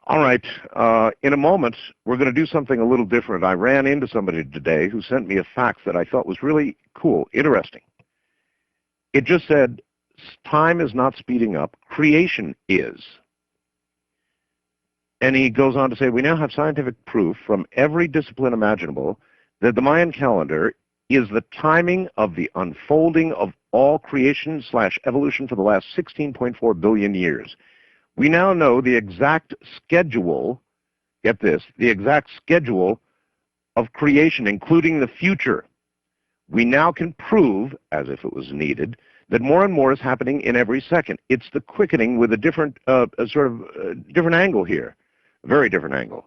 All right. In a moment, we're going to do something a little different. I ran into somebody today who sent me a fact that I thought was really cool, interesting. It just said, time is not speeding up, creation is. And he goes on to say, we now have scientific proof from every discipline imaginable that the Mayan calendar is the timing of the unfolding of all creation/evolution for the last 16.4 billion years. We now know the exact schedule, get this, the exact schedule of creation, including the future. We now can prove, as if it was needed, that more and more is happening in every second. It's the quickening with a different, different angle here, a very different angle.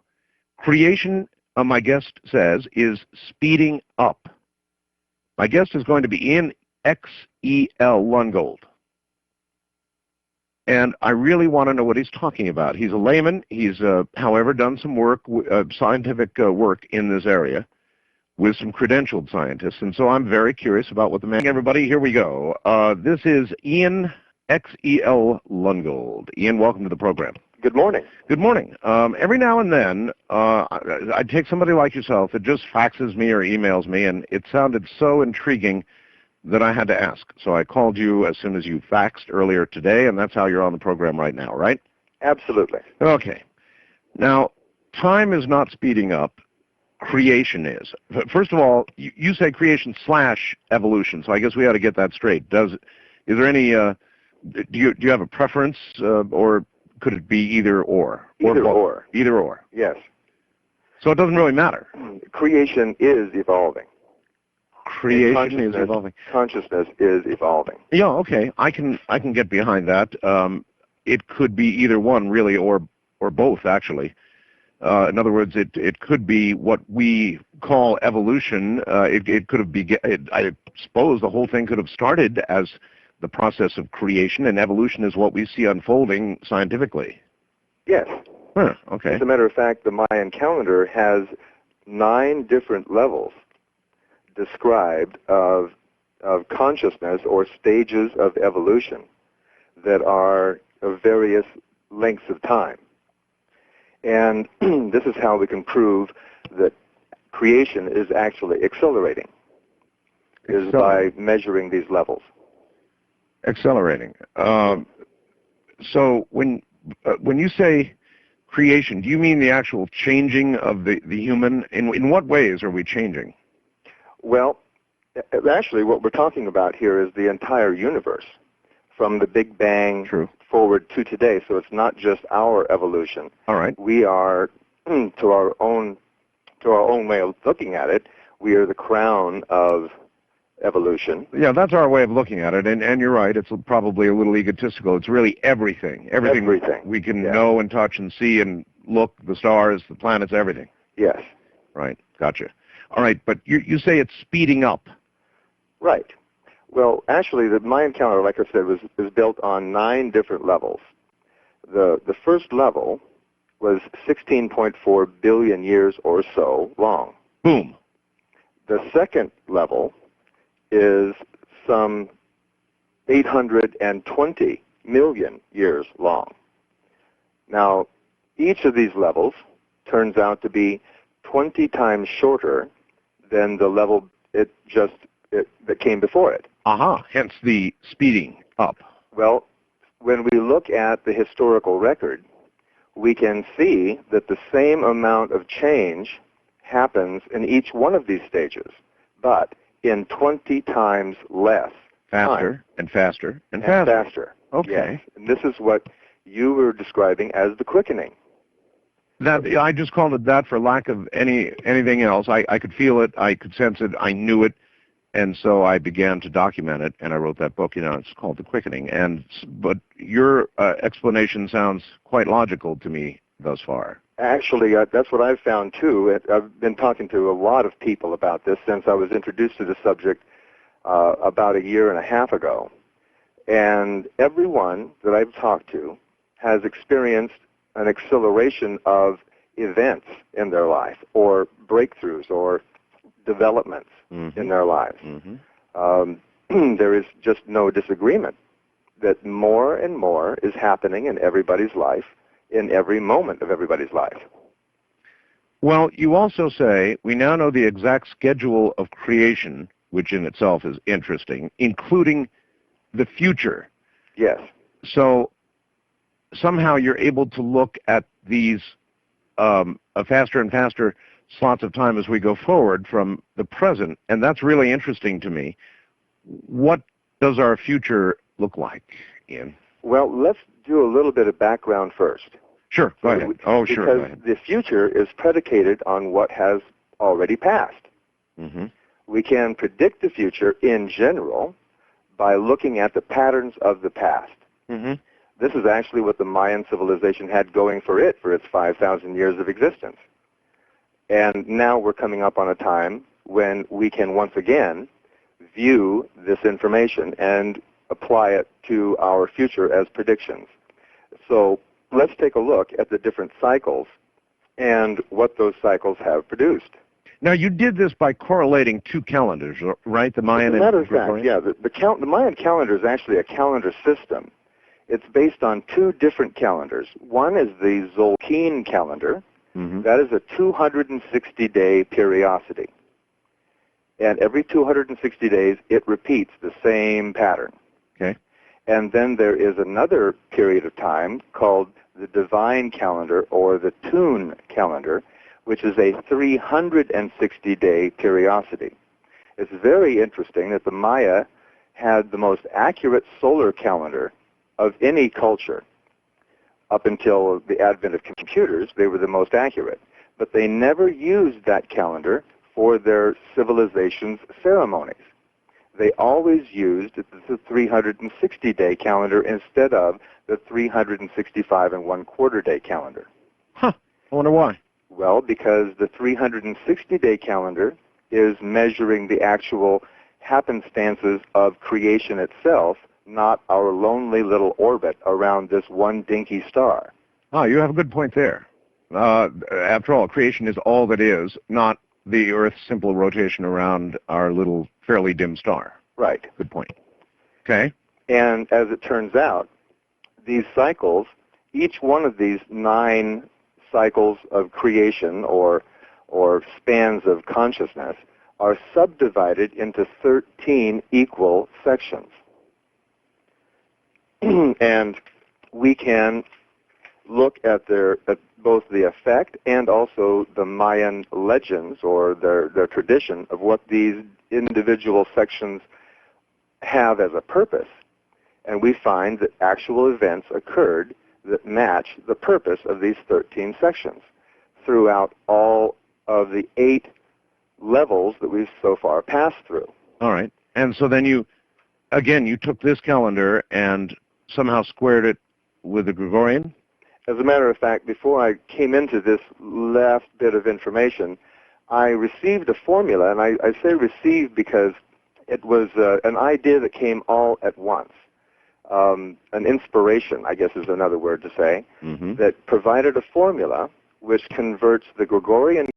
Creation, my guest says, is speeding up. My guest is going to be in Xel Lungold. And I really want to know what he's talking about. He's a layman. He's, however, done some work, scientific work in this area with some credentialed scientists. And so I'm very curious about what the man... Everybody, here we go. This is Ian Xel Lungold. Ian, welcome to the program. Good morning. Good morning. Every now and then, I take somebody like yourself that just faxes me or emails me, and it sounded so intriguing that I had to ask. So I called you as soon as you faxed earlier today, and that's how you're on the program right now, right? Absolutely. Okay. Now, time is not speeding up. Creation is. First of all, you say creation/evolution, so I guess we ought to get that straight. Is there any, do you have a preference, or could it be either or? Either or. Either or. Yes. So it doesn't really matter. Creation is evolving. Creation is evolving. Consciousness is evolving. Yeah, okay. I can get behind that. It could be either one, really, or both, actually. In other words, it could be what we call evolution. It could have I suppose the whole thing could have started as the process of creation, and evolution is what we see unfolding scientifically. Yes. Huh, okay. As a matter of fact, the Mayan calendar has 9 different levels described of consciousness or stages of evolution that are of various lengths of time. And this is how we can prove that creation is actually accelerating, is by measuring these levels. Accelerating. So when you say creation, do you mean the actual changing of the human? In what ways are we changing? Well, actually what we're talking about here is the entire universe, from the Big Bang forward to today. So it's not just our evolution. All right. We are, to our own way of looking at it, we are the crown of evolution. Yeah, that's our way of looking at it, and you're right, it's probably a little egotistical. It's really everything. Everything we can know and touch and see and look, the stars, the planets, everything. Yes. Right, gotcha. All right, but you say it's speeding up. Right. Well, actually, the Mayan calendar, like I said, was built on 9 different levels. The first level was 16.4 billion years or so long. Boom. The second level is some 820 million years long. Now, each of these levels turns out to be 20 times shorter than the level that came before it. Hence the speeding up. Well, when we look at the historical record, we can see that the same amount of change happens in each one of these stages, but in 20 times less faster time. And faster and faster. Okay. Yes. And this is what you were describing as the quickening. That I just called it that for lack of anything else. I could feel it, I could sense it, I knew it, and so I began to document it, and I wrote that book. It's called The Quickening. But your explanation sounds quite logical to me thus far. Actually, that's what I've found too. I've been talking to a lot of people about this since I was introduced to the subject about 1.5 years ago. And everyone that I've talked to has experienced an acceleration of events in their life, or breakthroughs, or developments in their lives. There is just no disagreement that more and more is happening in everybody's life in every moment of everybody's life. Well, you also say we now know the exact schedule of creation, which in itself is interesting, including the future. Yes. So somehow you're able to look at these faster and faster slots of time as we go forward from the present, and that's really interesting to me. What does our future look like, Ian? Well, let's do a little bit of background first. Sure, go ahead. Oh, sure, go ahead. Because the future is predicated on what has already passed. Mm-hmm. We can predict the future in general by looking at the patterns of the past. Mm-hmm. This is actually what the Mayan civilization had going for its 5,000 years of existence. And now we're coming up on a time when we can once again view this information and apply it to our future as predictions. So let's take a look at the different cycles and what those cycles have produced. Now, you did this by correlating two calendars, right? The Mayan As a matter of and fact, yeah, the Mayan calendar is actually a calendar system. It's based on two different calendars. One is the Xolkeen calendar. Mm-hmm. That is a 260-day periodicity. And every 260 days, it repeats the same pattern. Okay. And then there is another period of time called the Divine calendar or the Tune calendar, which is a 360-day periodicity. It's very interesting that the Maya had the most accurate solar calendar of any culture. Up until the advent of computers, they were the most accurate. But they never used that calendar for their civilization's ceremonies. They always used the 360-day calendar instead of the 365 and 1/4 day calendar. Huh. I wonder why. Well, because the 360-day calendar is measuring the actual happenstances of creation itself, not our lonely little orbit around this one dinky star. Oh, you have a good point there. After all, creation is all that is, not the Earth's simple rotation around our little fairly dim star. Right. Good point. Okay. And as it turns out, these cycles, each one of these 9 cycles of creation or spans of consciousness are subdivided into 13 equal sections. And we can look at both the effect and also the Mayan legends or their tradition of what these individual sections have as a purpose. And we find that actual events occurred that match the purpose of these 13 sections throughout all of the 8 levels that we've so far passed through. All right. And so then you took this calendar and somehow squared it with the Gregorian? As a matter of fact, before I came into this last bit of information, I received a formula, and I say received because it was an idea that came all at once. An inspiration, I guess is another word to say, mm-hmm. that provided a formula which converts the Gregorian